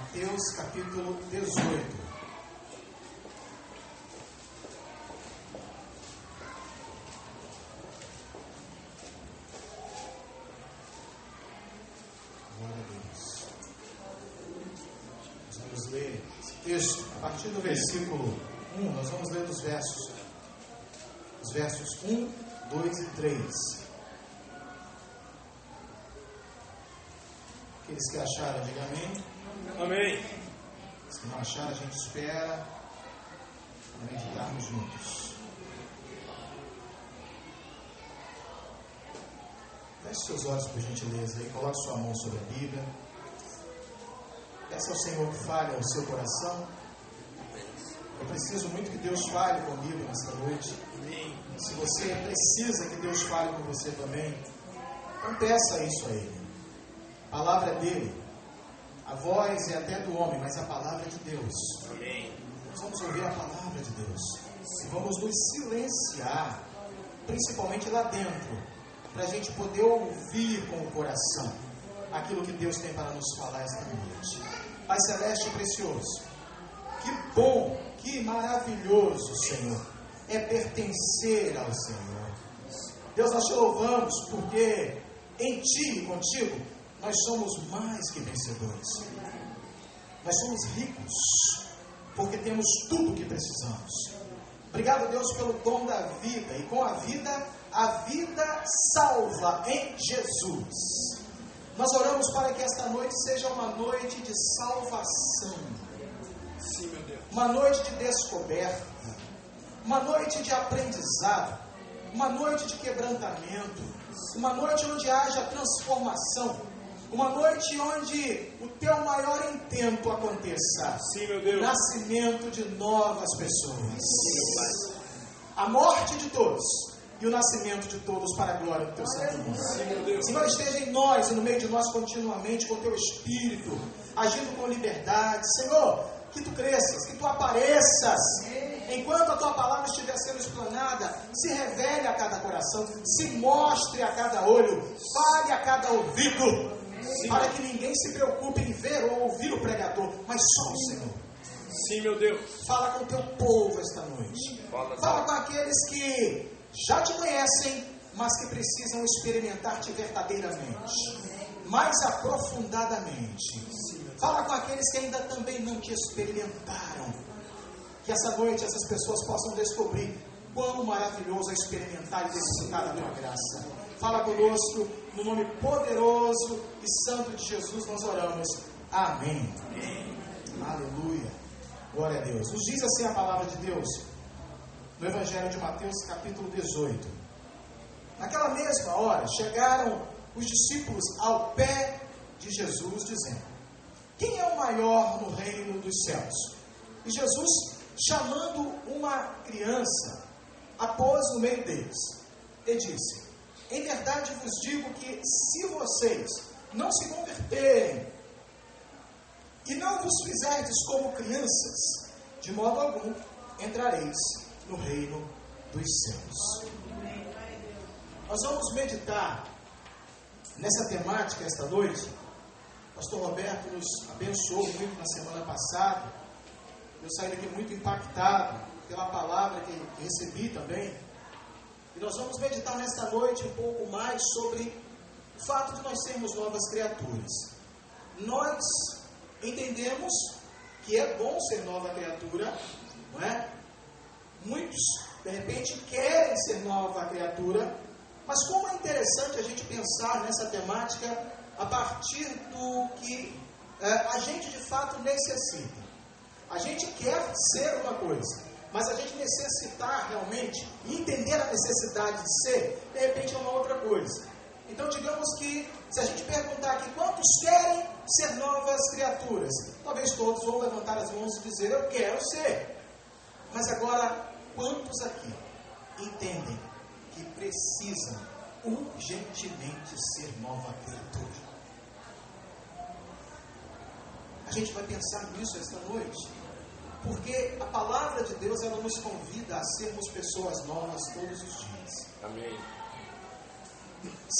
Mateus capítulo 18. Glória a Deus. Nós vamos ler esse texto a partir do versículo 1. Nós vamos ler os versos 1, 2 e 3. Aqueles que acharam, digam amém. Amém. Se não acharam, a gente espera para meditarmos juntos. Feche seus olhos, por gentileza, e coloque sua mão sobre a Bíblia. Peça ao Senhor que fale ao seu coração. Eu preciso muito que Deus fale comigo nesta noite. Se você precisa que Deus fale com você também, então peça isso a Ele. A palavra é dele. A voz é até do homem, mas a palavra é de Deus. Amém. Nós vamos ouvir a palavra de Deus. E vamos nos silenciar, principalmente lá dentro, para a gente poder ouvir com o coração aquilo que Deus tem para nos falar esta noite. Pai celeste e precioso, que bom, que maravilhoso, Senhor, é pertencer ao Senhor. Deus, nós te louvamos porque em Ti e contigo nós somos mais que vencedores. Nós somos ricos, porque temos tudo o que precisamos. Obrigado, Deus, pelo dom da vida. E com a vida salva em Jesus. Nós oramos para que esta noite seja uma noite de salvação. Sim, meu Deus. Uma noite de descoberta. Uma noite de aprendizado. Uma noite de quebrantamento. Uma noite onde haja transformação. Uma noite onde o teu maior intento aconteça. Sim, meu Deus. O nascimento de novas pessoas. Sim, meu Pai. A morte de todos e o nascimento de todos para a glória do teu santo nome. Sim, meu Deus. Senhor, esteja em nós e no meio de nós continuamente com o teu Espírito, agindo com liberdade. Senhor, que tu cresças, que tu apareças. Enquanto a tua palavra estiver sendo explanada, se revele a cada coração, se mostre a cada olho, fale a cada ouvido. Sim. Para que ninguém se preocupe em ver ou ouvir o pregador, mas só o Senhor. Sim, meu Deus. Fala com o teu povo esta noite. Fala com aqueles que já te conhecem, mas que precisam experimentar-te verdadeiramente, mais aprofundadamente. Fala com aqueles que ainda também não te experimentaram. Que essa noite essas pessoas possam descobrir quão maravilhoso é experimentar e desfrutar da tua graça. Fala conosco, no nome poderoso e santo de Jesus nós oramos. Amém. Amém. Aleluia. Glória a Deus. Nos diz assim a palavra de Deus, no Evangelho de Mateus, capítulo 18. Naquela mesma hora, chegaram os discípulos ao pé de Jesus, dizendo: quem é o maior no reino dos céus? E Jesus, chamando uma criança, a pôs no meio deles, e disse: em verdade vos digo que se vocês não se converterem e não vos fizerdes como crianças, de modo algum entrareis no reino dos céus. Nós vamos meditar nessa temática esta noite. O pastor Roberto nos abençoou muito na semana passada. Eu saí daqui muito impactado pela palavra que recebi também. E nós vamos meditar nesta noite um pouco mais sobre o fato de nós sermos novas criaturas. Nós entendemos que é bom ser nova criatura, não é? Muitos, de repente, querem ser nova criatura, mas como é interessante a gente pensar nessa temática a partir do que a gente de fato necessita. A gente quer ser uma coisa, mas a gente necessitar realmente, e entender a necessidade de ser, de repente é uma outra coisa. Então digamos que, se a gente perguntar aqui, quantos querem ser novas criaturas? Talvez todos vão levantar as mãos e dizer, eu quero ser. Mas agora, quantos aqui entendem que precisam urgentemente ser nova criatura? A gente vai pensar nisso esta noite, porque a palavra de Deus, ela nos convida a sermos pessoas novas todos os dias. Amém.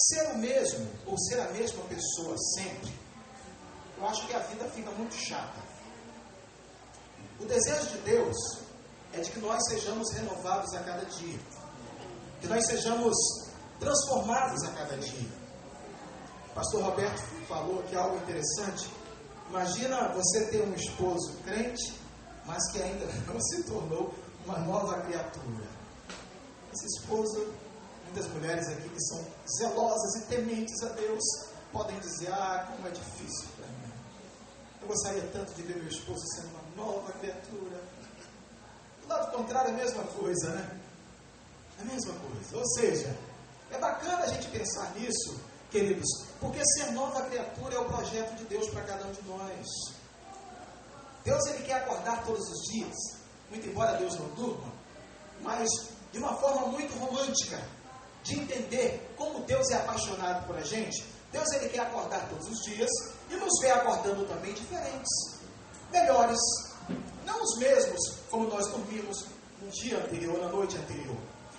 Ser o mesmo, ou ser a mesma pessoa sempre, eu acho que a vida fica muito chata. O desejo de Deus é de que nós sejamos renovados a cada dia, que nós sejamos transformados a cada dia. O pastor Roberto falou aqui algo interessante. Imagina você ter um esposo crente, mas que ainda não se tornou uma nova criatura. Esse esposo, muitas mulheres aqui que são zelosas e tementes a Deus, podem dizer, como é difícil para mim. Eu gostaria tanto de ver meu esposo sendo uma nova criatura. Do lado contrário, é a mesma coisa, né? É a mesma coisa. Ou seja, é bacana a gente pensar nisso, queridos, porque ser nova criatura é o projeto de Deus para cada um de nós. Deus, Ele quer acordar todos os dias, muito embora Deus não durma, mas de uma forma muito romântica, de entender como Deus é apaixonado por a gente. Deus, Ele quer acordar todos os dias e nos vê acordando também diferentes, melhores, não os mesmos como nós dormimos no dia anterior, na noite anterior.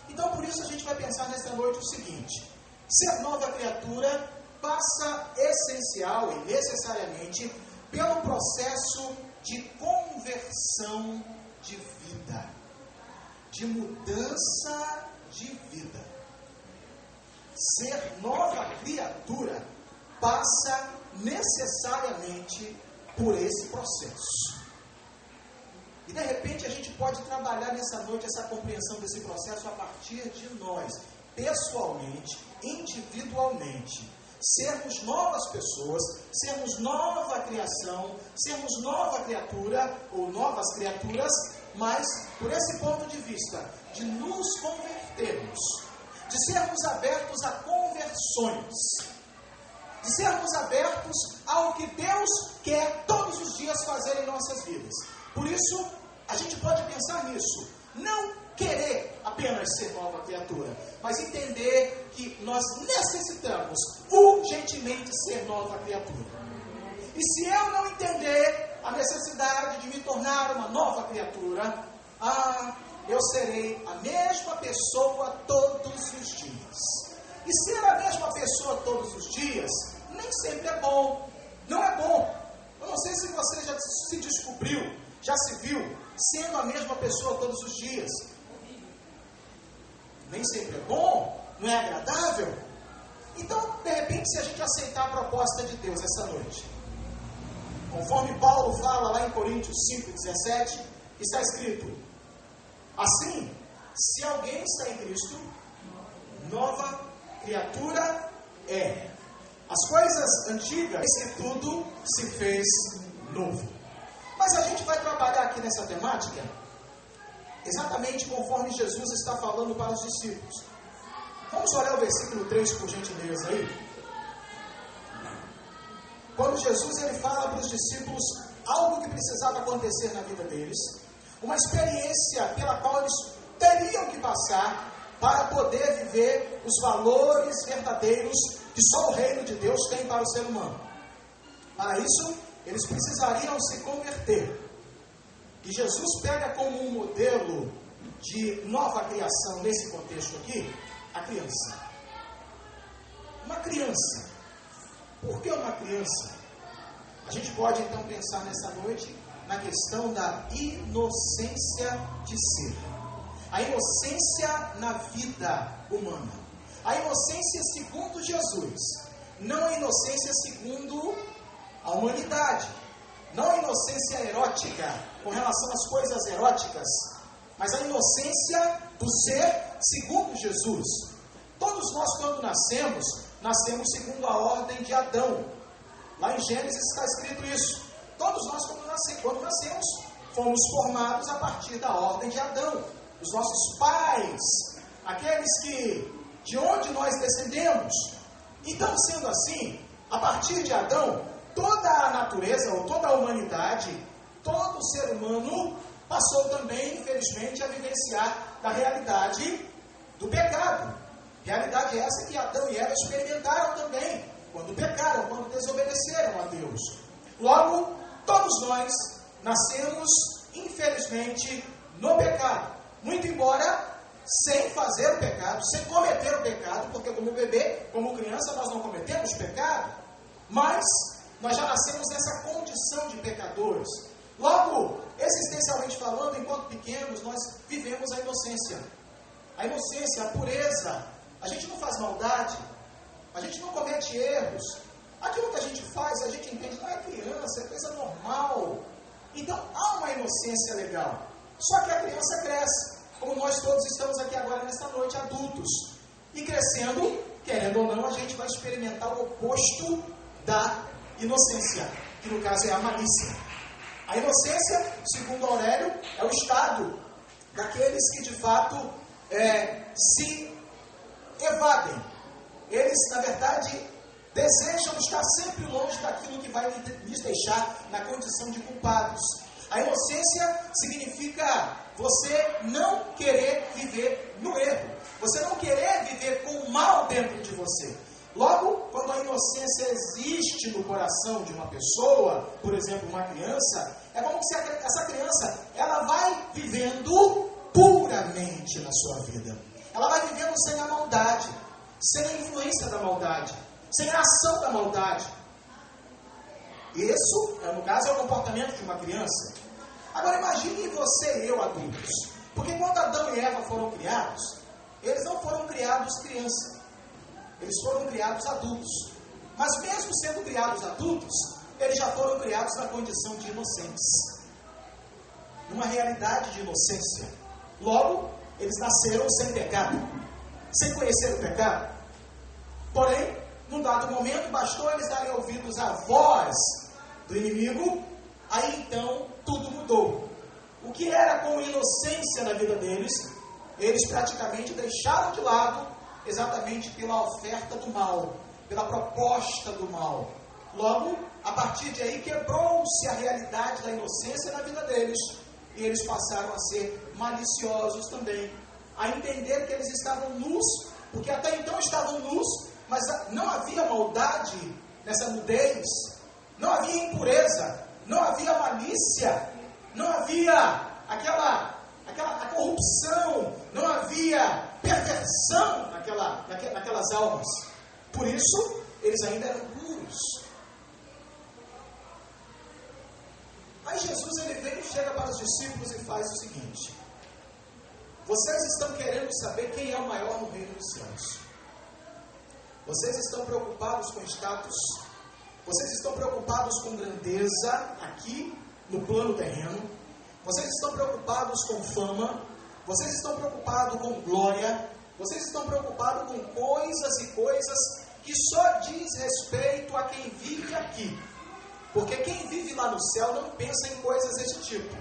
Então, por isso a gente vai pensar nesta noite o seguinte: ser nova criatura passa essencial e necessariamente pelo processo de conversão de vida, de mudança de vida. Ser nova criatura passa necessariamente por esse processo. E de repente a gente pode trabalhar nessa noite essa compreensão desse processo a partir de nós, pessoalmente, individualmente. Sermos novas pessoas, sermos nova criação, sermos nova criatura ou novas criaturas, mas por esse ponto de vista de nos convertermos, de sermos abertos a conversões, de sermos abertos ao que Deus quer todos os dias fazer em nossas vidas. Por isso, a gente pode pensar nisso, não querer apenas ser nova criatura, mas entender que nós necessitamos urgentemente ser nova criatura. E se eu não entender a necessidade de me tornar uma nova criatura, eu serei a mesma pessoa todos os dias. E ser a mesma pessoa todos os dias nem sempre é bom. Não é bom. Eu não sei se você já se descobriu, já se viu sendo a mesma pessoa todos os dias. Nem sempre é bom, não é agradável. Então, de repente, se a gente aceitar a proposta de Deus essa noite, conforme Paulo fala lá em Coríntios 5,17, está escrito: assim, se alguém está em Cristo, nova criatura é. As coisas antigas, e tudo se fez novo. Mas a gente vai trabalhar aqui nessa temática exatamente conforme Jesus está falando para os discípulos. Vamos olhar o versículo 3, por gentileza, aí. Quando Jesus ele fala para os discípulos algo que precisava acontecer na vida deles, uma experiência pela qual eles teriam que passar para poder viver os valores verdadeiros que só o reino de Deus tem para o ser humano. Para isso, eles precisariam se converter. E Jesus pega como um modelo de nova criação nesse contexto aqui, a criança. Uma criança. Por que uma criança? A gente pode então pensar nessa noite na questão da inocência de ser. A inocência na vida humana. A inocência segundo Jesus. Não a inocência segundo a humanidade. Não a inocência erótica, com relação às coisas eróticas, mas a inocência do ser segundo Jesus. Todos nós, quando nascemos segundo a ordem de Adão. Lá em Gênesis está escrito isso. Todos nós, quando nascemos, fomos formados a partir da ordem de Adão. Os nossos pais, aqueles de onde nós descendemos. Então, sendo assim, a partir de Adão, toda a natureza, ou toda a humanidade, todo o ser humano passou também, infelizmente, a vivenciar da realidade do pecado. Realidade essa que Adão e Eva experimentaram também, quando pecaram, quando desobedeceram a Deus. Logo, todos nós nascemos, infelizmente, no pecado. Muito embora sem fazer o pecado, sem cometer o pecado, porque como bebê, como criança, nós não cometemos pecado, mas Nós já nascemos nessa condição de pecadores. Logo, existencialmente falando, enquanto pequenos, nós vivemos a inocência. A inocência, a pureza. A gente não faz maldade. A gente não comete erros. Aquilo que a gente faz, a gente entende, não é criança, é coisa normal. Então, há uma inocência legal. Só que a criança cresce. Como nós todos estamos aqui agora, nesta noite, adultos. E crescendo, querendo ou não, a gente vai experimentar o oposto da inocência, que no caso é a malícia. A inocência, segundo Aurélio, é o estado daqueles que de fato se evadem. Eles, na verdade, desejam estar sempre longe daquilo que vai lhes deixar na condição de culpados. A inocência significa você não querer viver no erro. Você não querer viver com o mal dentro de você. Logo, quando a inocência existe no coração de uma pessoa, por exemplo, uma criança, é como se essa criança ela vai vivendo puramente na sua vida. Ela vai vivendo sem a maldade, sem a influência da maldade, sem a ação da maldade. Isso, no caso, é o comportamento de uma criança. Agora imagine você e eu adultos. Porque quando Adão e Eva foram criados, eles não foram criados criança. Eles foram criados adultos. Mas mesmo sendo criados adultos, eles já foram criados na condição de inocentes. Numa realidade de inocência. Logo, eles nasceram sem pecado. Sem conhecer o pecado. Porém, num dado momento, bastou eles darem ouvidos à voz do inimigo, aí então tudo mudou. O que era com inocência na vida deles, eles praticamente deixaram de lado, exatamente pela oferta do mal, pela proposta do mal. Logo, a partir de aí, quebrou-se a realidade da inocência na vida deles, e eles passaram a ser maliciosos também, a entender que eles estavam nus, porque até então estavam nus, mas não havia maldade nessa nudez, não havia impureza, não havia malícia, não havia a corrupção, não havia perversão naquelas almas. Por isso, eles ainda eram puros. Aí Jesus ele vem, chega para os discípulos e faz o seguinte: vocês estão querendo saber quem é o maior no reino dos céus. Vocês estão preocupados com status. Vocês estão preocupados com grandeza aqui no plano terreno. Vocês estão preocupados com fama. Vocês estão preocupados com glória. Vocês estão preocupados com coisas e coisas que só diz respeito a quem vive aqui. Porque quem vive lá no céu não pensa em coisas desse tipo.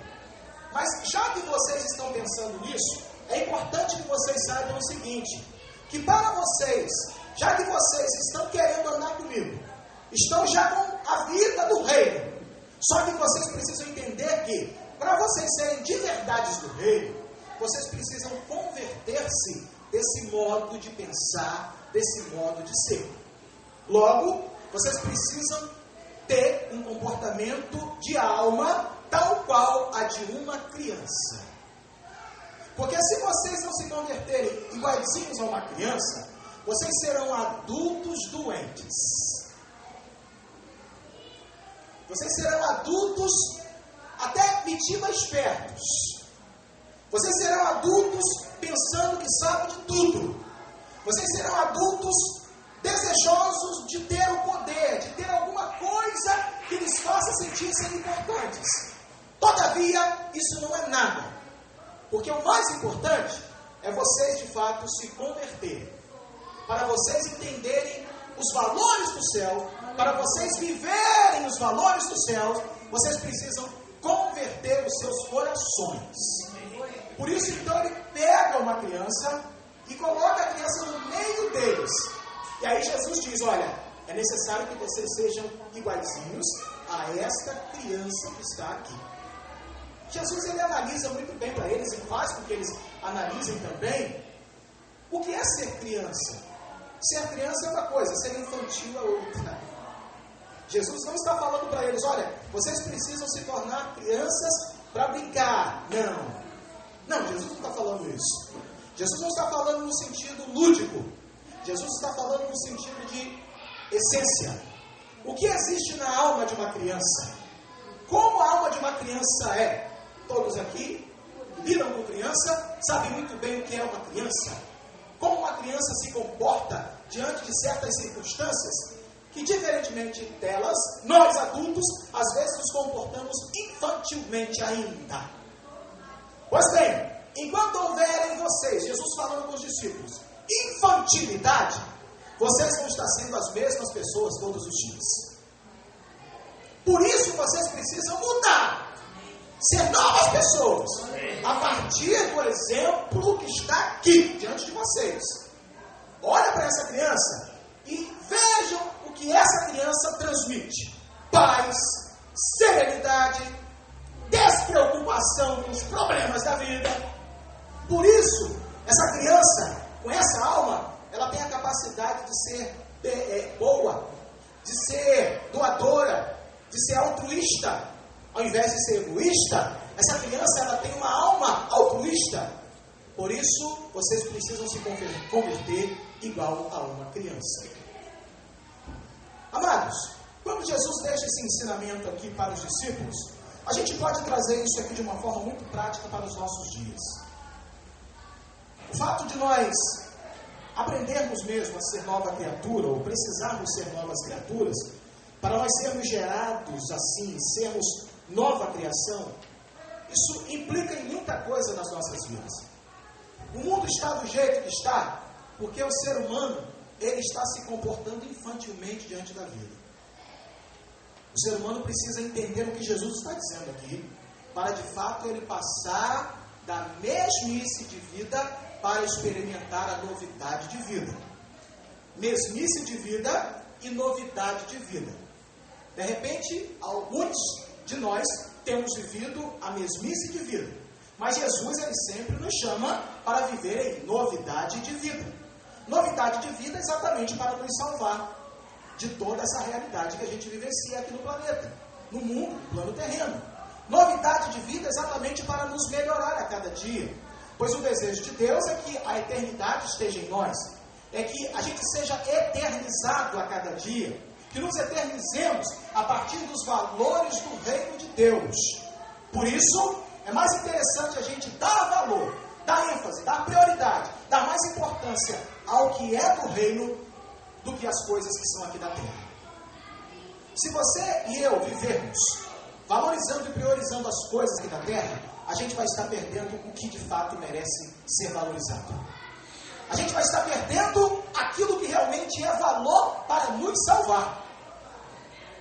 Mas já que vocês estão pensando nisso, é importante que vocês saibam o seguinte: que para vocês, já que vocês estão querendo andar comigo, estão já com a vida do reino, só que vocês precisam entender que, para vocês serem de verdades do reino, vocês precisam converter-se desse modo de pensar, desse modo de ser. Logo, vocês precisam ter um comportamento de alma tal qual a de uma criança. Porque se vocês não se converterem iguaizinhos a uma criança, vocês serão adultos doentes. Vocês serão adultos até metidos espertos. Vocês serão adultos pensando que sabem de tudo. Vocês serão adultos desejosos de ter o poder, de ter alguma coisa que lhes faça sentir serem importantes. Todavia, isso não é nada. Porque o mais importante é vocês de fato se converterem. Para vocês entenderem os valores do céu, para vocês viverem os valores do céu, vocês precisam converter os seus corações. Por isso, então, ele pega uma criança e coloca a criança no meio deles. E aí Jesus diz: olha, é necessário que vocês sejam iguaizinhos a esta criança que está aqui. Jesus ele analisa muito bem para eles e faz com que eles analisem também o que é ser criança. Ser criança é uma coisa, ser infantil é outra. Jesus não está falando para eles: olha, vocês precisam se tornar crianças para brincar. Não, Jesus não está falando isso. Jesus não está falando no sentido lúdico. Jesus está falando no sentido de essência. O que existe na alma de uma criança? Como a alma de uma criança é? Todos aqui lidam com criança, sabem muito bem o que é uma criança. Como uma criança se comporta diante de certas circunstâncias que, diferentemente delas, nós adultos, às vezes nos comportamos infantilmente ainda. Pois bem, enquanto houver em vocês, Jesus falando com os discípulos, infantilidade, vocês vão estar sendo as mesmas pessoas todos os dias. Por isso vocês precisam mudar, ser novas pessoas, a partir do exemplo que está aqui, diante de vocês. Olha para essa criança e vejam o que essa criança transmite: paz, serenidade, despreocupação com os problemas da vida. Por isso, essa criança, com essa alma, ela tem a capacidade de ser boa, de ser doadora, de ser altruísta. Ao invés de ser egoísta, essa criança ela tem uma alma altruísta. Por isso, vocês precisam se converter igual a uma criança. Amados, quando Jesus deixa esse ensinamento aqui para os discípulos, a gente pode trazer isso aqui de uma forma muito prática para os nossos dias. O fato de nós aprendermos mesmo a ser nova criatura, ou precisarmos ser novas criaturas, para nós sermos gerados assim, sermos nova criação, isso implica em muita coisa nas nossas vidas. O mundo está do jeito que está, porque o ser humano, ele está se comportando infantilmente diante da vida. O ser humano precisa entender o que Jesus está dizendo aqui, para de fato ele passar da mesmice de vida para experimentar a novidade de vida. Mesmice de vida e novidade de vida. De repente, alguns de nós temos vivido a mesmice de vida. Mas Jesus, ele sempre nos chama para viver em novidade de vida. Novidade de vida exatamente para nos salvar de toda essa realidade que a gente vivencia aqui no planeta, no mundo, no plano terreno. Novidade de vida exatamente para nos melhorar a cada dia. Pois o desejo de Deus é que a eternidade esteja em nós. É que a gente seja eternizado a cada dia. Que nos eternizemos a partir dos valores do reino de Deus. Por isso, é mais interessante a gente dar valor, dar ênfase, dar prioridade, dar mais importância ao que é do reino do que as coisas que são aqui da terra. Se você e eu vivermos valorizando e priorizando as coisas aqui da terra, a gente vai estar perdendo o que de fato merece ser valorizado. A gente vai estar perdendo aquilo que realmente é valor para nos salvar.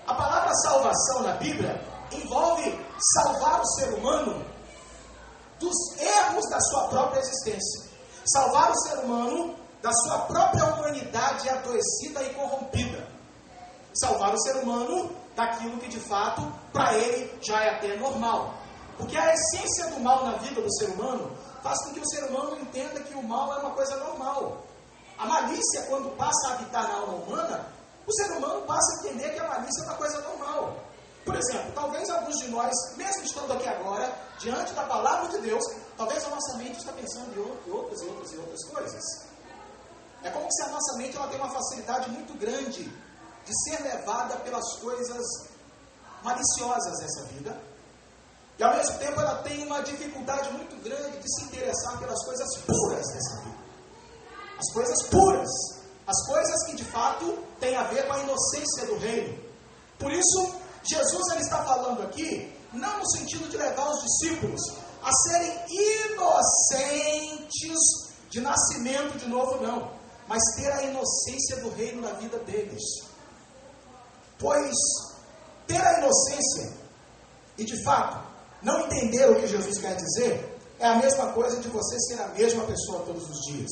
A palavra salvação na Bíblia envolve salvar o ser humano dos erros da sua própria existência. Salvar o ser humano da sua própria humanidade adoecida e corrompida. Salvar o ser humano daquilo que de fato para ele já é até normal. Porque a essência do mal na vida do ser humano faz com que o ser humano entenda que o mal é uma coisa normal. A malícia, quando passa a habitar na alma humana, o ser humano passa a entender que a malícia é uma coisa normal. Por exemplo, talvez alguns de nós, mesmo estando aqui agora, diante da palavra de Deus, talvez a nossa mente está pensando em outras coisas. É como se a nossa mente ela tem uma facilidade muito grande de ser levada pelas coisas maliciosas dessa vida. E ao mesmo tempo ela tem uma dificuldade muito grande de se interessar pelas coisas puras dessa vida. As coisas puras. As coisas que de fato têm a ver com a inocência do reino. Por isso, Jesus ele está falando aqui, não no sentido de levar os discípulos a serem inocentes de nascimento de novo, não. Mas ter a inocência do reino na vida deles. Pois ter a inocência e de fato não entender o que Jesus quer dizer é a mesma coisa de você ser a mesma pessoa todos os dias.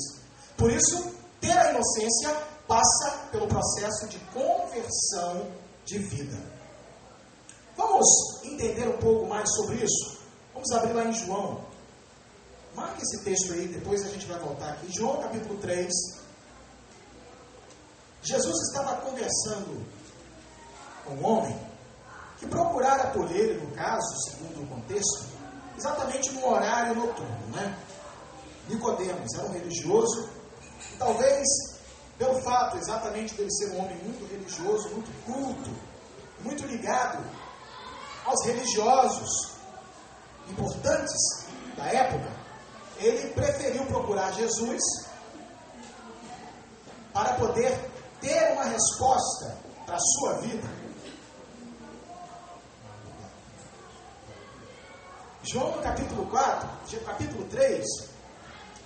Por isso, ter a inocência passa pelo processo de conversão de vida. Vamos entender um pouco mais sobre isso? Vamos abrir lá em João. Marque esse texto aí, depois a gente vai voltar aqui. João capítulo 3. Jesus estava conversando com um homem que procurara por ele, no caso, segundo o contexto, exatamente no horário noturno, né? Nicodemos era um religioso, e talvez pelo fato exatamente dele ser um homem muito religioso, muito culto, muito ligado aos religiosos importantes da época, ele preferiu procurar Jesus para poder ter uma resposta para a sua vida. João no capítulo 4, capítulo 3,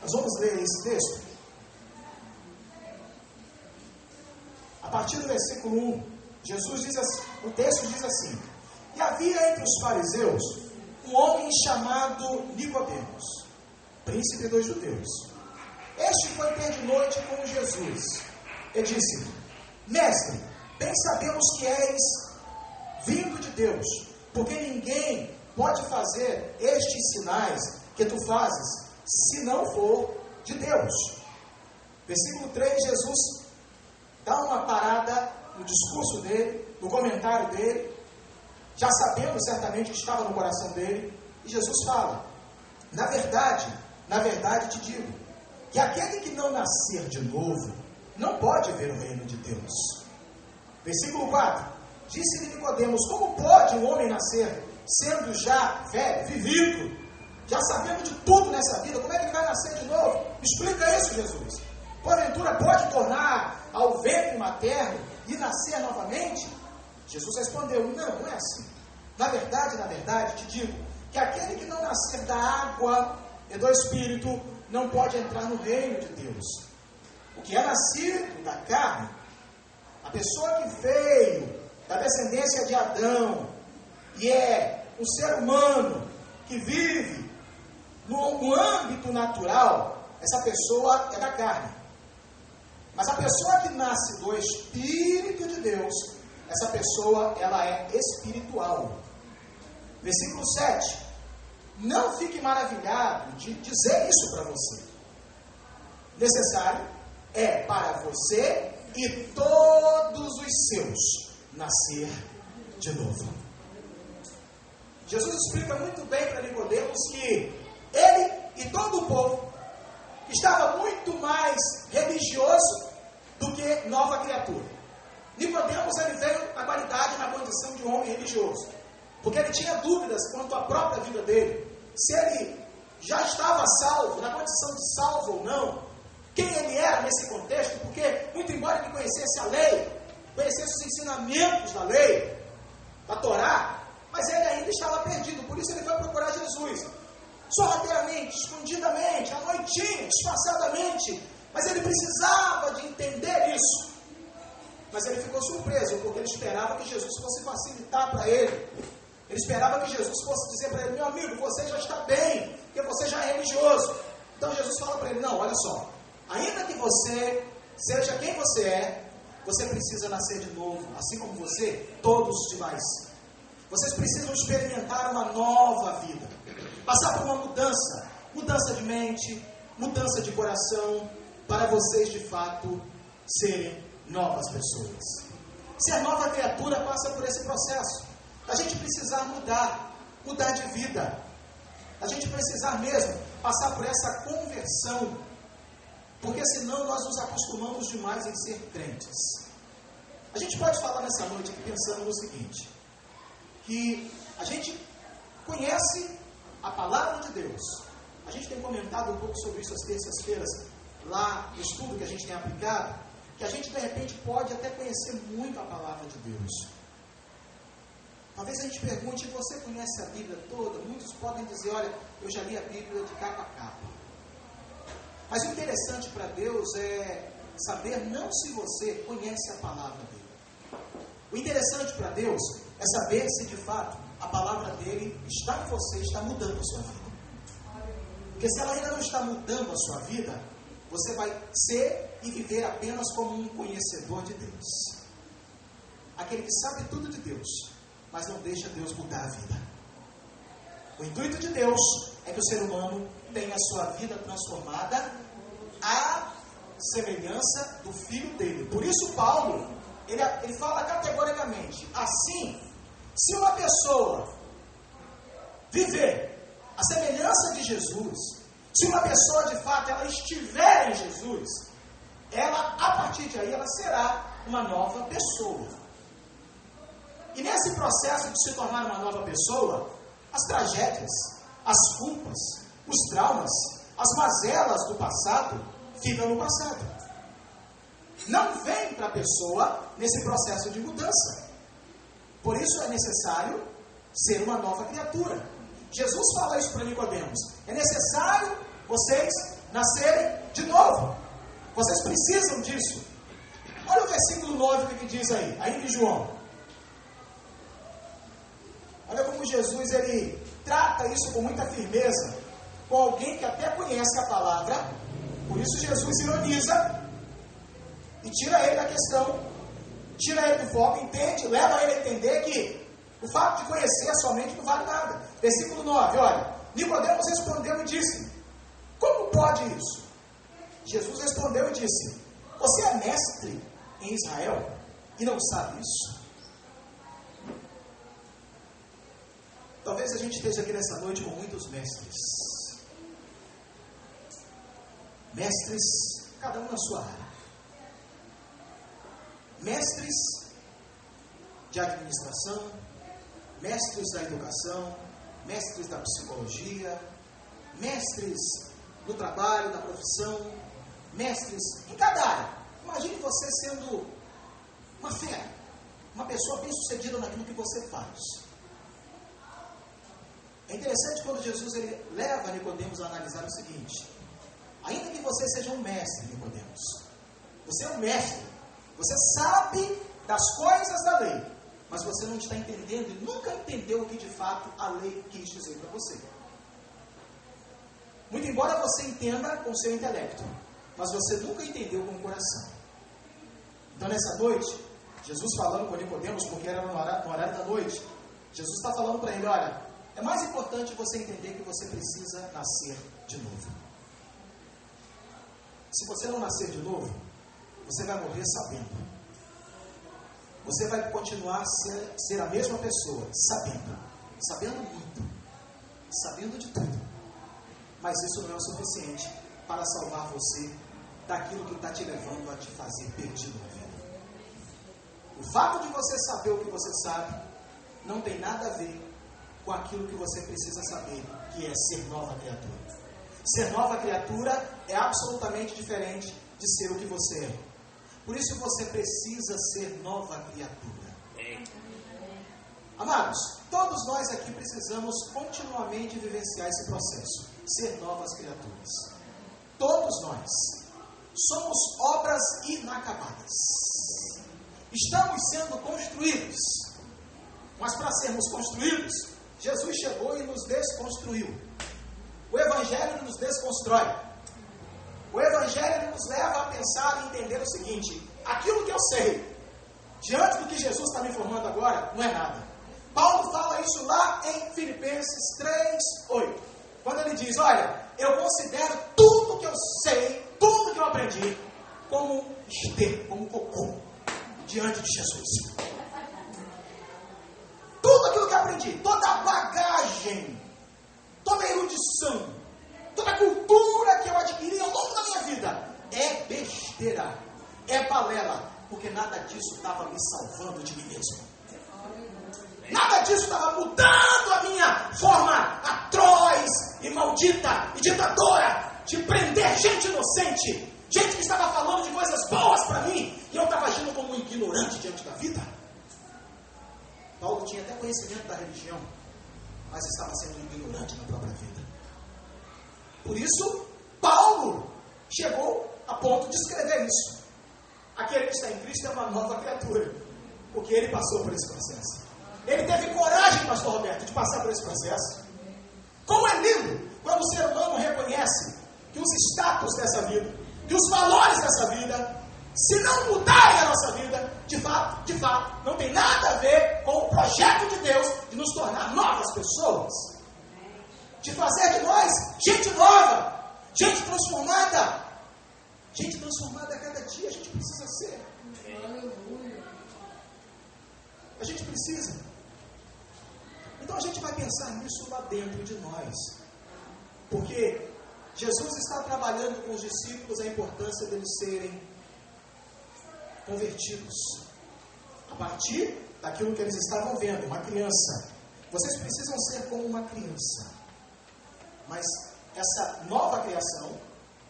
nós vamos ler esse texto. A partir do versículo 1, Jesus diz assim, o texto diz assim: E havia entre os fariseus um homem chamado Nicodemos, príncipe dos judeus. Este foi ter de noite com Jesus e disse: Mestre, bem sabemos que és vindo de Deus, porque ninguém pode fazer estes sinais que tu fazes, se não for de Deus. Versículo 3, Jesus dá uma parada no discurso dele, no comentário dele, já sabendo certamente o que estava no coração dele, e Jesus fala: na verdade te digo, que aquele que não nascer de novo, não pode ver o reino de Deus. Versículo 4, disse-lhe Nicodemos: como pode um homem nascer, sendo já velho, vivido, já sabendo de tudo nessa vida, como é que ele vai nascer de novo? Explica isso, Jesus. Porventura pode tornar ao ventre materno e nascer novamente? Jesus respondeu: não é assim. Na verdade te digo, que aquele que não nascer da água e do Espírito, não pode entrar no reino de Deus. O que é nascido da carne, a pessoa que veio da descendência de Adão, e é um ser humano que vive no âmbito natural, essa pessoa é da carne. Mas a pessoa que nasce do Espírito de Deus, essa pessoa, ela é espiritual. Versículo 7. Não fique maravilhado de dizer isso para você. Necessário é para você e todos os seus nascer de novo. Jesus explica muito bem para Nicodemos que ele e todo o povo estava muito mais religioso do que nova criatura. Nicodemos, ele veio na qualidade, na condição de um homem religioso, porque ele tinha dúvidas quanto à própria vida dele, se ele já estava salvo, na condição de salvo ou não, quem ele era nesse contexto, porque muito embora ele conhecesse a lei, conhecesse os ensinamentos da lei, da Torá, mas ele ainda estava perdido. Por isso ele foi procurar Jesus, sorrateiramente, escondidamente, à noitinha, disfarçadamente, mas ele precisava de entender isso. Mas ele ficou surpreso, porque ele esperava que Jesus fosse facilitar para ele. Ele esperava que Jesus fosse dizer para ele: meu amigo, você já está bem, porque você já é religioso. Então Jesus fala para ele: não, olha só, ainda que você seja quem você é, você precisa nascer de novo, assim como você, todos os demais. Vocês precisam experimentar uma nova vida, passar por uma mudança, mudança de mente, mudança de coração, para vocês de fato serem novas pessoas. Ser nova criatura passa por esse processo. A gente precisar mudar de vida. A gente precisar mesmo passar por essa conversão, porque senão nós nos acostumamos demais em ser crentes. A gente pode falar nessa noite aqui pensando no seguinte, que a gente conhece a palavra de Deus. A gente tem comentado um pouco sobre isso às terças-feiras, lá no estudo que a gente tem aplicado, que a gente de repente pode até conhecer muito a palavra de Deus. Talvez a gente pergunte: você conhece a Bíblia toda? Muitos podem dizer: olha, eu já li a Bíblia de capa a capa. Mas o interessante para Deus é saber não se você conhece a palavra dele. O interessante para Deus é saber se de fato a palavra dele está em você, está mudando a sua vida. Porque se ela ainda não está mudando a sua vida, você vai ser e viver apenas como um conhecedor de Deus. Aquele que sabe tudo de Deus, mas não deixa Deus mudar a vida. O intuito de Deus é que o ser humano tenha a sua vida transformada à semelhança do Filho dele. Por isso Paulo, ele fala categoricamente: assim, se uma pessoa viver a semelhança de Jesus, se uma pessoa de fato ela estiver em Jesus, ela, a partir de aí, ela será uma nova pessoa. E nesse processo de se tornar uma nova pessoa, as tragédias, as culpas, os traumas, as mazelas do passado ficam no passado. Não vem para a pessoa nesse processo de mudança. Por isso é necessário ser uma nova criatura. Jesus fala isso para Nicodemos. É necessário vocês nascerem de novo. Vocês precisam disso. Olha o versículo 9, o que diz aí, ainda em João. Olha como Jesus ele trata isso com muita firmeza, com alguém que até conhece a palavra. Por isso Jesus ironiza e tira ele da questão, tira ele do foco, entende, leva ele a entender que o fato de conhecer somente não vale nada. Versículo 9, olha, Nicodemos respondeu e disse: como pode isso? Jesus respondeu e disse: você é mestre em Israel e não sabe isso? Talvez a gente esteja aqui nessa noite com muitos mestres. Mestres, cada um na sua área. Mestres de administração, mestres da educação, mestres da psicologia, mestres no trabalho, na profissão, mestres em cada área. Imagine você sendo uma fera, uma pessoa bem-sucedida naquilo que você faz. É interessante quando Jesus ele leva Nicodemos a analisar o seguinte: ainda que você seja um mestre, Nicodemos, você é um mestre, você sabe das coisas da lei, mas você não está entendendo e nunca entendeu o que de fato a lei quis dizer para você. Muito embora você entenda com o seu intelecto, mas você nunca entendeu com o coração. Então nessa noite, Jesus falando com Nicodemos, porque era no horário da noite, Jesus está falando para ele: olha, é mais importante você entender que você precisa nascer de novo. Se você não nascer de novo, você vai morrer sabendo. Você vai continuar a ser a mesma pessoa, sabendo muito, sabendo de tudo. Mas isso não é o suficiente para salvar você daquilo que está te levando a te fazer perdido na vida. O fato de você saber o que você sabe não tem nada a ver com aquilo que você precisa saber, que é ser nova criatura. Ser nova criatura é absolutamente diferente de ser o que você é. Por isso você precisa ser nova criatura. Amados, todos nós aqui precisamos continuamente vivenciar esse processo, ser novas criaturas. Todos nós somos obras inacabadas. Estamos sendo construídos, mas para sermos construídos, Jesus chegou e nos desconstruiu. O Evangelho nos desconstrói. O Evangelho nos leva a pensar e entender o seguinte: aquilo que eu sei, diante do que Jesus está me informando agora, não é nada. Paulo fala isso lá em Filipenses 3:8, quando ele diz: olha, eu considero tudo que eu sei, tudo que eu aprendi, como esterco, como cocô, diante de Jesus. Tudo aquilo que eu aprendi, toda a bagagem, toda a erudição, toda a cultura que eu adquiri ao longo da minha vida, é besteira, é balela, porque nada disso estava me salvando de mim mesmo. Nada disso estava mudando a minha forma atroz e maldita e ditadora de prender gente inocente, gente que estava falando de coisas boas para mim, e eu estava agindo como um ignorante diante da vida. Paulo tinha até conhecimento da religião, mas estava sendo ignorante na própria vida. Por isso, Paulo chegou a ponto de escrever isso. Aquele que está em Cristo é uma nova criatura, porque ele passou por esse processo. Ele teve coragem, pastor Roberto, de passar por esse processo. Como é lindo quando o ser humano reconhece que os status dessa vida, que os valores dessa vida, se não mudarem a nossa vida, de fato, não tem nada a ver com o projeto de Deus de nos tornar novas pessoas, de fazer de nós gente nova, gente transformada a cada dia. A gente precisa ser. A gente precisa. Então a gente vai pensar nisso lá dentro de nós, porque Jesus está trabalhando com os discípulos a importância deles serem convertidos. A partir daquilo que eles estavam vendo, uma criança. Vocês precisam ser como uma criança. Mas essa nova criação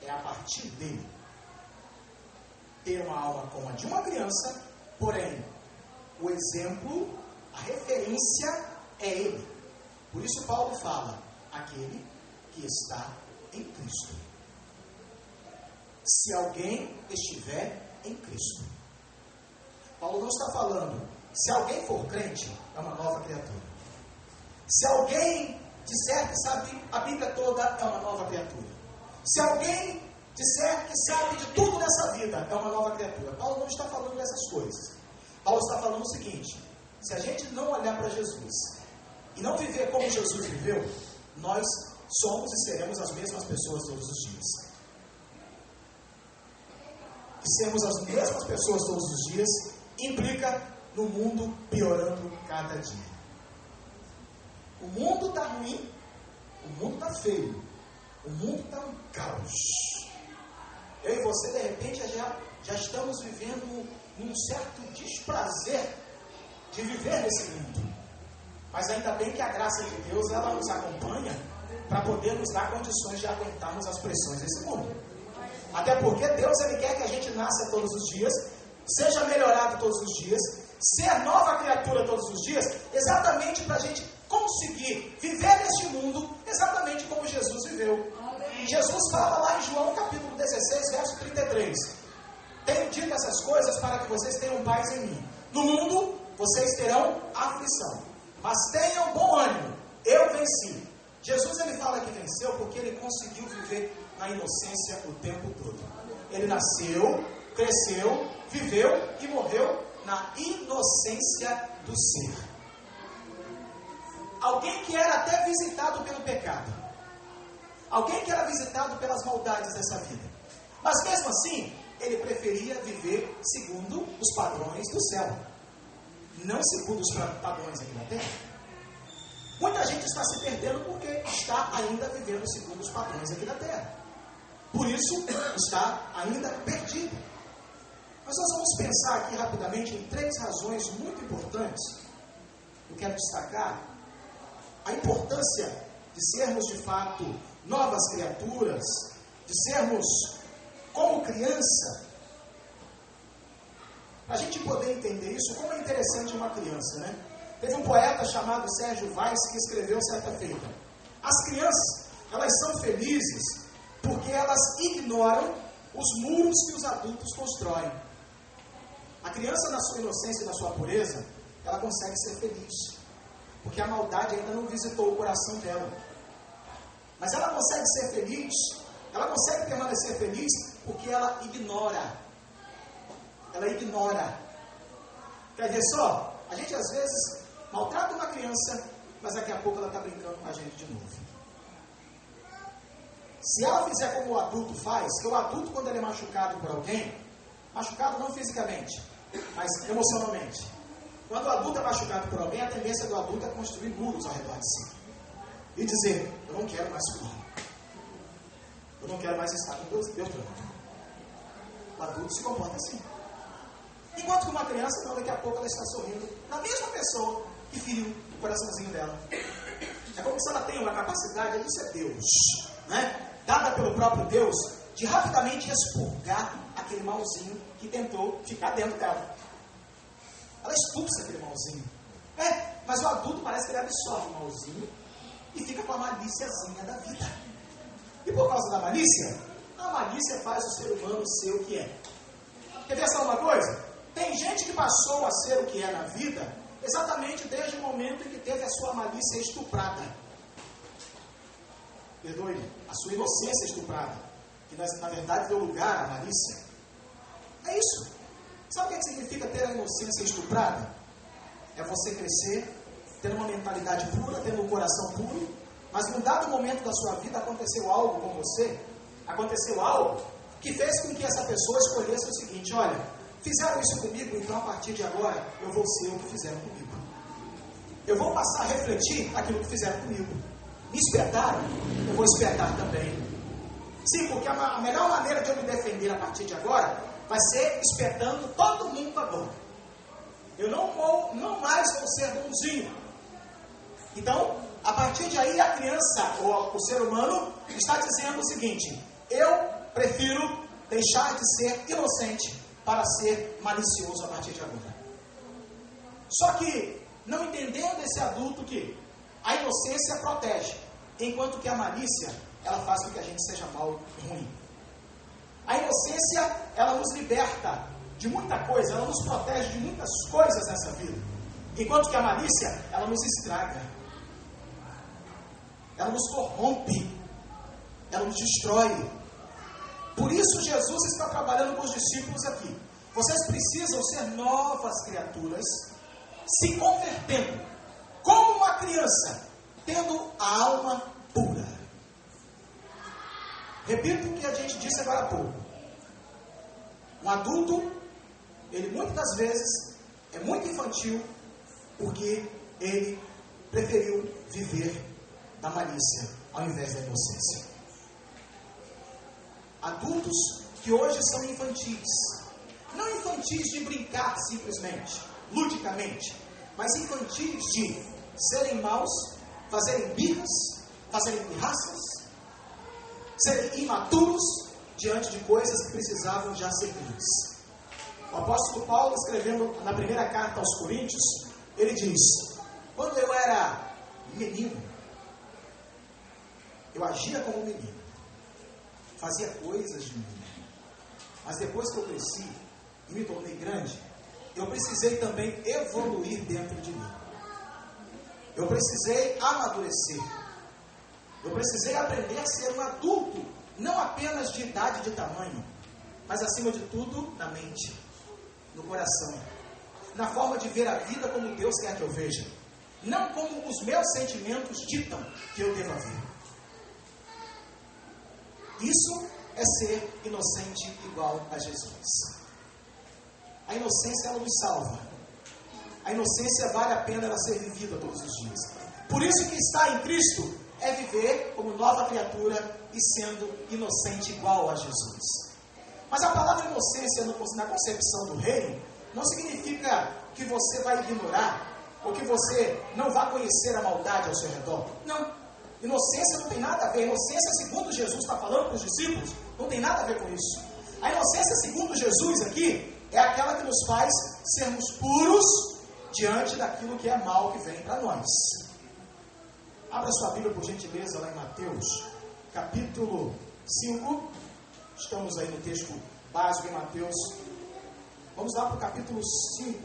é a partir dele. Ter uma alma como a de uma criança, porém, o exemplo, a referência é ele. Por isso Paulo fala, aquele que está em Cristo. Se alguém estiver em Cristo. Paulo não está falando, se alguém for crente, é uma nova criatura. Se alguém disser que sabe a Bíblia toda, é uma nova criatura. Se alguém disser que sabe de tudo nessa vida, é uma nova criatura. Paulo não está falando dessas coisas. Paulo está falando o seguinte, se a gente não olhar para Jesus e não viver como Jesus viveu, nós somos e seremos as mesmas pessoas todos os dias. E sermos as mesmas pessoas todos os dias implica no mundo piorando cada dia. O mundo está ruim, o mundo está feio, o mundo está um caos. Eu e você, de repente, já estamos vivendo num certo desprazer de viver nesse mundo. Mas ainda bem que a graça de Deus, ela nos acompanha para poder nos dar condições de aguentarmos as pressões desse mundo. Até porque Deus, Ele quer que a gente nasça todos os dias, seja melhorado todos os dias, ser nova criatura todos os dias, exatamente para a gente conseguir viver neste mundo exatamente como Jesus viveu. Jesus fala lá em João capítulo 16, verso 33. Tenho dito essas coisas para que vocês tenham paz em mim. No mundo, vocês terão aflição. Mas tenham bom ânimo. Eu venci. Jesus, ele fala que venceu porque ele conseguiu viver na inocência o tempo todo. Ele nasceu, cresceu, viveu e morreu na inocência do ser. Alguém que era até visitado pelo pecado. Alguém que era visitado pelas maldades dessa vida. Mas mesmo assim, ele preferia viver segundo os padrões do céu. Não segundo os padrões aqui na terra. Muita gente está se perdendo porque está ainda vivendo segundo os padrões aqui na terra. Por isso, está ainda perdido. Mas nós vamos pensar aqui rapidamente em 3 razões muito importantes. Eu quero destacar a importância de sermos de fato novas criaturas, de sermos como criança. Para a gente poder entender isso, como é interessante uma criança, né? Teve um poeta chamado Sérgio Vaz que escreveu certa feita: as crianças, elas são felizes porque elas ignoram os muros que os adultos constroem. A criança, na sua inocência e na sua pureza, ela consegue ser feliz, porque a maldade ainda não visitou o coração dela. Mas ela consegue ser feliz, ela consegue permanecer feliz porque ela ignora. Ela ignora. Quer dizer só, a gente às vezes maltrata uma criança, mas daqui a pouco ela está brincando com a gente de novo. Se ela fizer como o adulto faz, que o adulto, quando ele é machucado por alguém, machucado não fisicamente, mas emocionalmente. Quando o adulto é machucado por alguém, a tendência do adulto é construir muros ao redor de si. E dizer, eu não quero mais fulano. Eu não quero mais estar com Beltrano. O adulto se comporta assim. Enquanto que uma criança, não, daqui a pouco ela está sorrindo na mesma pessoa que feriu o coraçãozinho dela. É como se ela tem uma capacidade, isso é Deus, né? Dada pelo próprio Deus, de rapidamente expurgar aquele malzinho que tentou ficar dentro dela. Ela expulsa aquele malzinho. Mas o adulto parece que ele absorve o malzinho e fica com a malíciazinha da vida. E por causa da malícia, a malícia faz o ser humano ser o que é. Quer ver só uma coisa? Tem gente que passou a ser o que é na vida exatamente desde o momento em que teve a sua malícia estuprada. Perdoe, a sua inocência estuprada, que na verdade deu lugar à malícia. É isso. Sabe o que significa ter a inocência estuprada? É você crescer, ter uma mentalidade pura, tendo um coração puro, mas num dado momento da sua vida aconteceu algo com você, aconteceu algo que fez com que essa pessoa escolhesse o seguinte: olha, fizeram isso comigo, então a partir de agora eu vou ser o que fizeram comigo. Eu vou passar a refletir aquilo que fizeram comigo. Me espetaram, eu vou espetar também. Sim, porque a melhor maneira de eu me defender a partir de agora vai ser espetando todo mundo agora. Eu não mais vou ser bonzinho. Então, a partir de aí, a criança, ou o ser humano, está dizendo o seguinte: eu prefiro deixar de ser inocente para ser malicioso a partir de agora. Só que, não entendendo esse adulto que a inocência protege, enquanto que a malícia, ela faz com que a gente seja mal e ruim. A inocência, ela nos liberta de muita coisa, ela nos protege de muitas coisas nessa vida. Enquanto que a malícia, ela nos estraga. Ela nos corrompe. Ela nos destrói. Por isso Jesus está trabalhando com os discípulos aqui. Vocês precisam ser novas criaturas, se convertendo, como uma criança, tendo a alma pura. Repito o que a gente disse agora há pouco. Um adulto, ele muitas das vezes é muito infantil, porque ele preferiu viver da malícia ao invés da inocência. Adultos que hoje são infantis, não infantis de brincar simplesmente, ludicamente, mas infantis de serem maus, fazerem birras, fazerem pirraças, serem imaturos diante de coisas que precisavam já ser livres. O apóstolo Paulo, escrevendo na primeira carta aos Coríntios, ele diz: quando eu era menino, eu agia como menino, fazia coisas de menino, mas depois que eu cresci e me tornei grande, eu precisei também evoluir dentro de mim. Eu precisei amadurecer. Eu precisei aprender a ser um adulto, não apenas de idade e de tamanho, mas acima de tudo, na mente, no coração, na forma de ver a vida como Deus quer que eu veja, não como os meus sentimentos ditam que eu deva ver. Isso é ser inocente igual a Jesus. A inocência, ela nos salva. A inocência vale a pena ela ser vivida todos os dias. Por isso que estar em Cristo é viver como nova criatura e sendo inocente igual a Jesus. Mas a palavra inocência na concepção do reino não significa que você vai ignorar ou que você não vai conhecer a maldade ao seu redor. Não. Inocência não tem nada a ver. Inocência, segundo Jesus está falando para os discípulos, não tem nada a ver com isso. A inocência, segundo Jesus aqui, é aquela que nos faz sermos puros diante daquilo que é mal que vem para nós. Abra sua Bíblia, por gentileza, lá em Mateus, capítulo 5. Estamos aí no texto básico em Mateus. Vamos lá para o capítulo 5,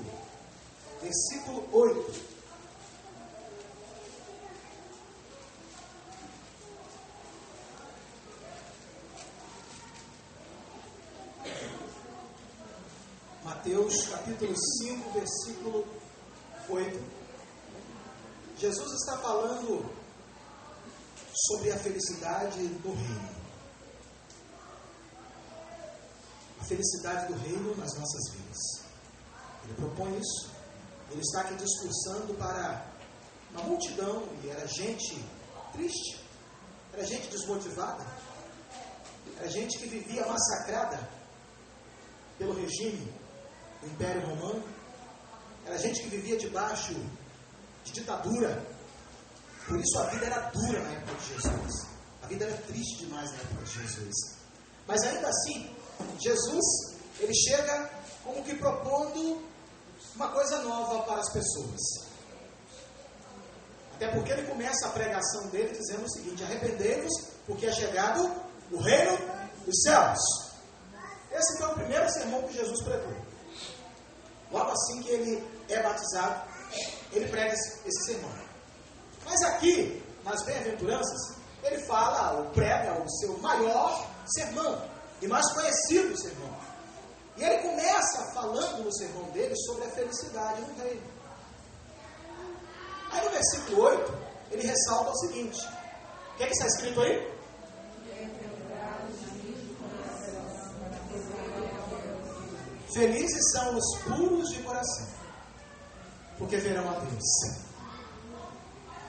versículo 8. Mateus capítulo 5, versículo 8. Jesus está falando sobre a felicidade do reino. A felicidade do reino nas nossas vidas. Ele propõe isso. Ele está aqui discursando para uma multidão, e era gente triste, era gente desmotivada, era gente que vivia massacrada pelo regime do Império Romano, era gente que vivia debaixo de ditadura. Por isso a vida era dura na época de Jesus, a vida era triste demais na época de Jesus. Mas ainda assim, Jesus, ele chega como que propondo uma coisa nova para as pessoas. Até porque ele começa a pregação dele dizendo o seguinte: arrependei-vos, porque é chegado o reino dos céus. Esse foi o primeiro sermão que Jesus pregou. Logo assim que ele é batizado, ele prega esse sermão. Mas aqui, nas bem-aventuranças, ele fala, ou prega o seu maior sermão, e mais conhecido sermão. E ele começa falando no sermão dele sobre a felicidade no reino. Aí no versículo 8, ele ressalta o seguinte: o que está escrito aí? Felizes são os puros de coração, porque verão a Deus.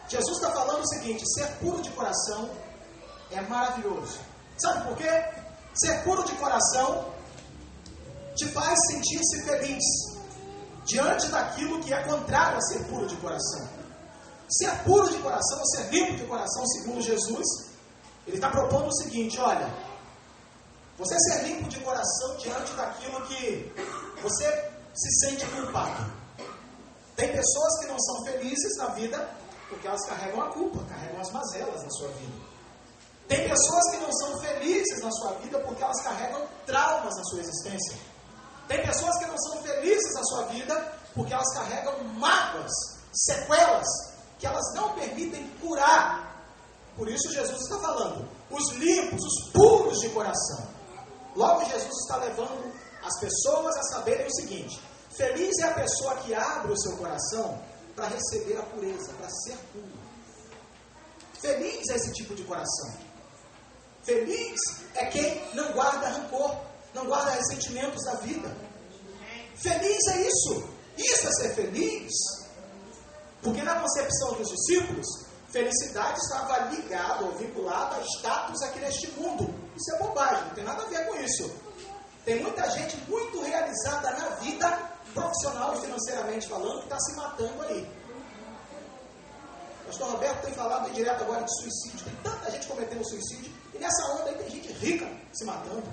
Jesus está falando o seguinte: ser puro de coração é maravilhoso. Sabe por quê? Ser puro de coração te faz sentir-se feliz diante daquilo que é contrário a ser puro de coração. Ser puro de coração, ser limpo de coração, segundo Jesus, ele está propondo o seguinte: olha, você ser limpo de coração diante daquilo que você se sente culpado. Tem pessoas que não são felizes na vida porque elas carregam a culpa, carregam as mazelas na sua vida. Tem pessoas que não são felizes na sua vida porque elas carregam traumas na sua existência. Tem pessoas que não são felizes na sua vida porque elas carregam mágoas, sequelas, que elas não permitem curar. Por isso Jesus está falando, os limpos, os puros de coração. Logo Jesus está levando as pessoas a saberem o seguinte: feliz é a pessoa que abre o seu coração para receber a pureza, para ser puro. Feliz é esse tipo de coração. Feliz é quem não guarda rancor, não guarda ressentimentos da vida. Feliz é isso. Isso é ser feliz. Porque na concepção dos discípulos, felicidade estava ligada ou vinculada a status aqui neste mundo. Isso é bobagem, não tem nada a ver com isso. Tem muita gente muito realizada na vida, profissional e financeiramente falando, que está se matando aí. O pastor Roberto tem falado direto agora de suicídio. Tem tanta gente cometendo suicídio. E nessa onda aí tem gente rica se matando.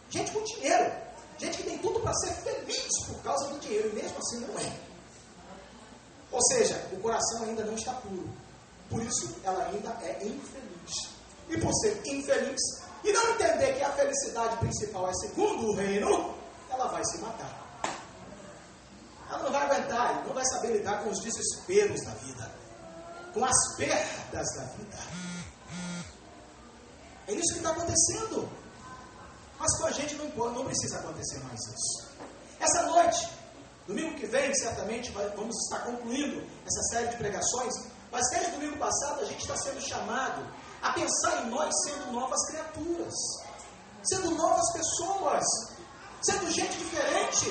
Gente com dinheiro. Gente que tem tudo para ser feliz por causa do dinheiro. E mesmo assim não é. Ou seja, o coração ainda não está puro. Por isso ela ainda é infeliz. E por ser infeliz e não entender que a felicidade principal é segundo o reino, ela vai se matar. Ela não vai aguentar, não vai saber lidar com os desesperos da vida, com as perdas da vida. É isso que está acontecendo. Mas com a gente não precisa acontecer mais isso. Essa noite, domingo que vem, certamente vamos estar concluindo essa série de pregações, mas desde domingo passado a gente está sendo chamado a pensar em nós sendo novas criaturas, sendo novas pessoas, sendo gente diferente,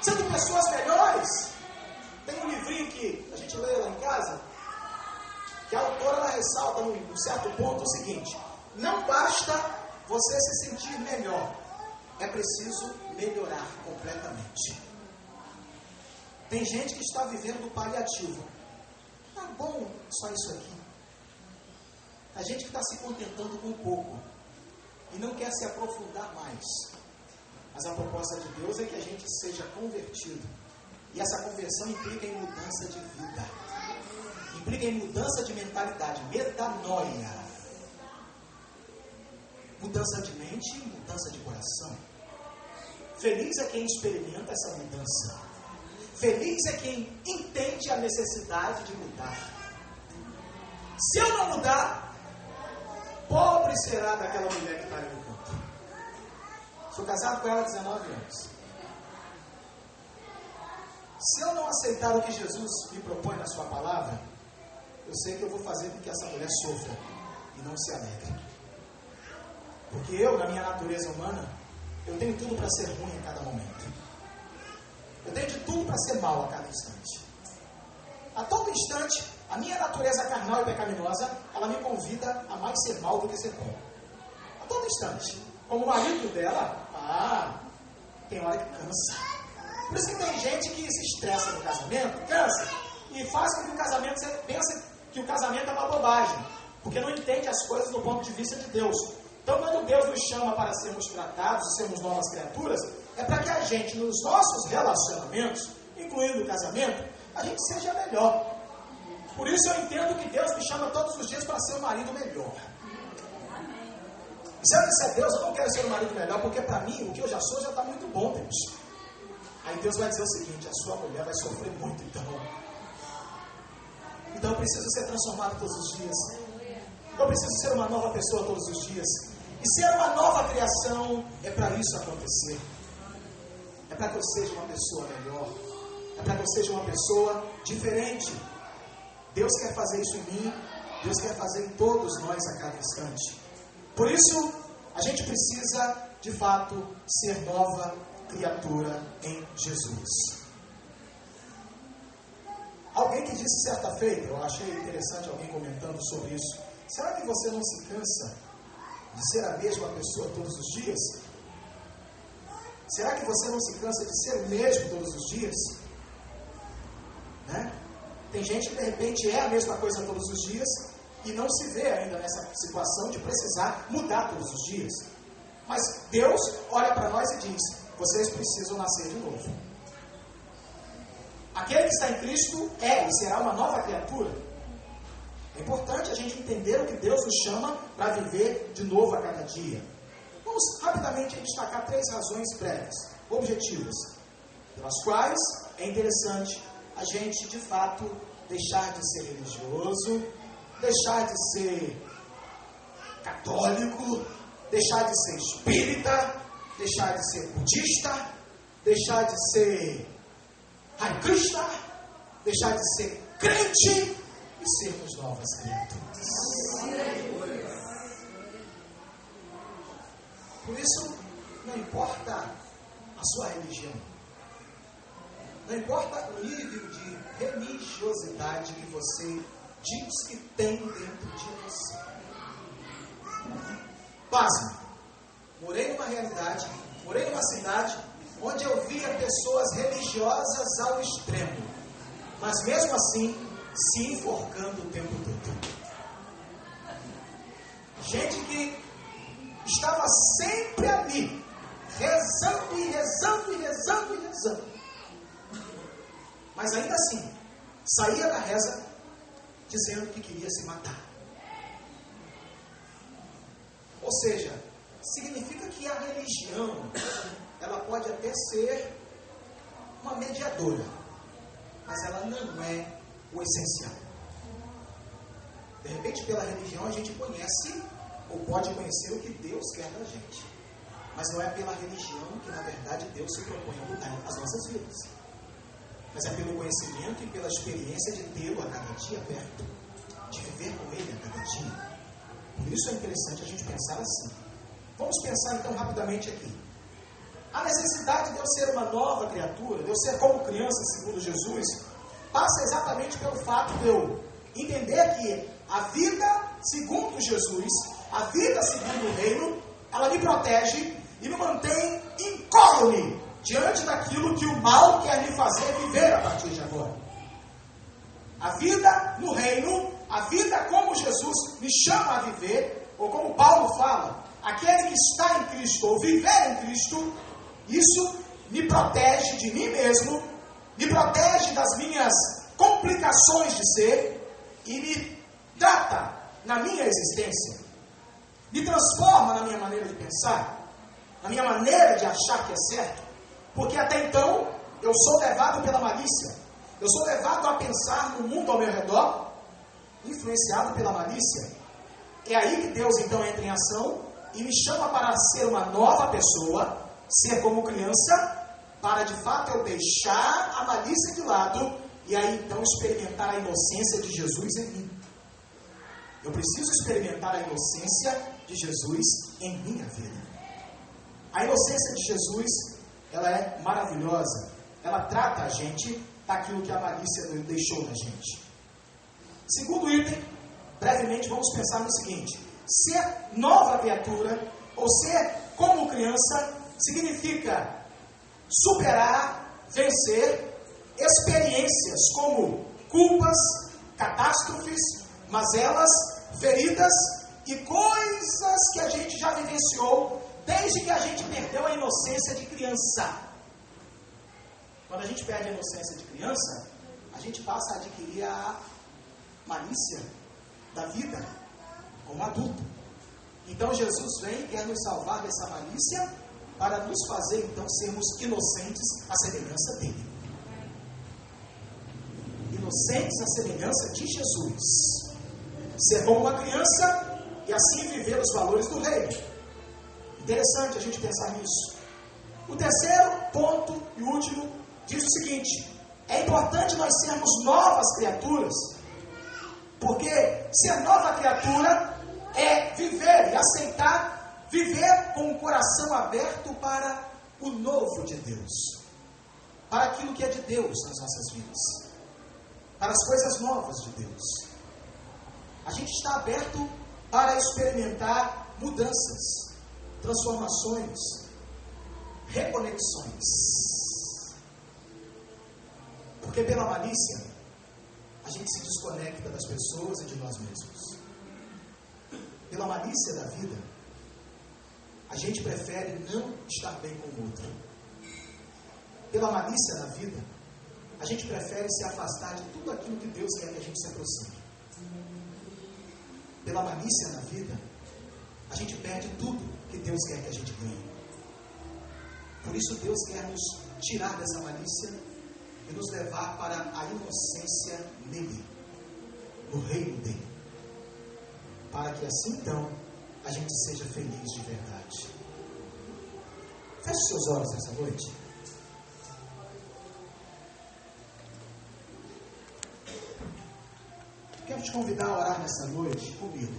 sendo pessoas melhores. Tem um livrinho que a gente lê lá em casa, que a autora ela ressalta num certo ponto o seguinte: não basta você se sentir melhor, é preciso melhorar completamente. Tem gente que está vivendo paliativo. Tá bom só isso aqui. A gente que está se contentando com pouco e não quer se aprofundar mais. Mas a proposta de Deus é que a gente seja convertido. E essa conversão implica em mudança de vida. Implica em mudança de mentalidade, metanoia. Mudança de mente e mudança de coração. Feliz é quem experimenta essa mudança. Feliz é quem entende a necessidade de mudar. Se eu não mudar, pobre será daquela mulher que está ali no canto. Sou casado com ela há 19 anos. Se eu não aceitar o que Jesus me propõe na sua palavra, eu sei que eu vou fazer com que essa mulher sofra e não se alegre. Porque eu, na minha natureza humana, eu tenho tudo para ser ruim a cada momento. Eu tenho de tudo para ser mal a cada instante. A todo instante, a minha natureza carnal e pecaminosa, ela me convida a mais ser mal do que ser bom. A todo instante. Como marido dela, tem hora que cansa. Por isso que tem gente que se estressa no casamento, cansa, e faz com que o casamento, você pensa que o casamento é uma bobagem, porque não entende as coisas do ponto de vista de Deus. Então, quando Deus nos chama para sermos tratados e sermos novas criaturas, é para que a gente, nos nossos relacionamentos, incluindo o casamento, a gente seja melhor. Por isso eu entendo que Deus me chama todos os dias para ser um marido melhor. E se eu disser, Deus, eu não quero ser um marido melhor, porque para mim, o que eu já sou, já está muito bom, Deus. Aí Deus vai dizer o seguinte: a sua mulher vai sofrer muito, então eu preciso ser transformado todos os dias. Eu preciso ser uma nova pessoa todos os dias. E ser uma nova criação é para isso acontecer. É para que eu seja uma pessoa melhor. É para que eu seja uma pessoa diferente. Deus quer fazer isso em mim. Deus quer fazer em todos nós a cada instante. Por isso, a gente precisa, de fato, ser nova criatura em Jesus. Alguém que disse certa feita, eu achei interessante alguém comentando sobre isso: será que você não se cansa de ser a mesma pessoa todos os dias? Será que você não se cansa de ser o mesmo todos os dias? Né? Tem gente que de repente é a mesma coisa todos os dias e não se vê ainda nessa situação de precisar mudar todos os dias. Mas Deus olha para nós e diz: vocês precisam nascer de novo. Aquele que está em Cristo é e será uma nova criatura. É importante a gente entender o que Deus nos chama para viver de novo a cada dia. Vamos rapidamente destacar 3 razões breves, objetivas, pelas quais é interessante a gente, de fato, deixar de ser religioso, deixar de ser católico, deixar de ser espírita, deixar de ser budista, deixar de ser Hare Krishna, deixar de ser crente e sermos novas criaturas. Por isso, não importa a sua religião, não importa o nível de religiosidade que você diz que tem dentro de você. Pasme, morei numa realidade, morei numa cidade onde eu via pessoas religiosas ao extremo, mas mesmo assim se enforcando o tempo todo. Gente que estava sempre ali, rezando e rezando e rezando e rezando. Mas ainda assim, saía da reza dizendo que queria se matar. Ou seja, significa que a religião, ela pode até ser uma mediadora, mas ela não é o essencial. De repente, pela religião, a gente conhece ou pode conhecer o que Deus quer da gente. Mas não é pela religião que, na verdade, Deus se propõe a mudar as nossas vidas. Mas é pelo conhecimento e pela experiência de tê-lo a cada dia perto, de viver com Ele a cada dia. Por isso é interessante a gente pensar assim. Vamos pensar então rapidamente aqui. A necessidade de eu ser uma nova criatura, de eu ser como criança, segundo Jesus, passa exatamente pelo fato de eu entender que a vida segundo Jesus, a vida segundo o reino, ela me protege e me mantém incólume diante daquilo que o mal quer me fazer viver a partir de agora. A vida no reino, a vida como Jesus me chama a viver, ou como Paulo fala, aquele que está em Cristo, ou viver em Cristo, isso me protege de mim mesmo, me protege das minhas complicações de ser e me trata na minha existência, me transforma na minha maneira de pensar, na minha maneira de achar que é certo, porque até então eu sou levado pela malícia, eu sou levado a pensar no mundo ao meu redor, influenciado pela malícia. É aí que Deus então entra em ação e me chama para ser uma nova pessoa, ser como criança, para de fato eu deixar a malícia de lado e aí então experimentar a inocência de Jesus em mim. Eu preciso experimentar a inocência de Jesus em minha vida. A inocência de Jesus, ela é maravilhosa. Ela trata a gente daquilo que a malícia deixou na gente. Segundo item, brevemente vamos pensar no seguinte: ser nova criatura, ou ser como criança, significa superar, vencer experiências como culpas, catástrofes, mazelas, feridas e coisas que a gente já vivenciou desde que a gente perdeu a inocência de criança. Quando a gente perde a inocência de criança, a gente passa a adquirir a malícia da vida como adulto. Então Jesus vem e quer nos salvar dessa malícia para nos fazer então sermos inocentes à semelhança dele. Inocentes à semelhança de Jesus. Ser como uma criança e assim viver os valores do reino. Interessante a gente pensar nisso. O terceiro ponto e último diz o seguinte: é importante nós sermos novas criaturas, porque ser nova criatura é viver e aceitar, viver com o coração aberto para o novo de Deus, para aquilo que é de Deus nas nossas vidas, para as coisas novas de Deus. A gente está aberto para experimentar mudanças, transformações. reconexões. Porque pela malícia, a gente se desconecta das pessoas e de nós mesmos. Pela malícia da vida, a gente prefere não estar bem com o outro. Pela malícia da vida, a gente prefere se afastar de tudo aquilo que Deus quer que a gente se aproxime. Pela malícia na vida, a gente perde tudo que Deus quer que a gente ganhe. Por isso Deus quer nos tirar dessa malícia e nos levar para a inocência nele, no reino dele. Para que assim então a gente seja feliz de verdade. Feche seus olhos essa noite. Quero te convidar a orar nessa noite comigo.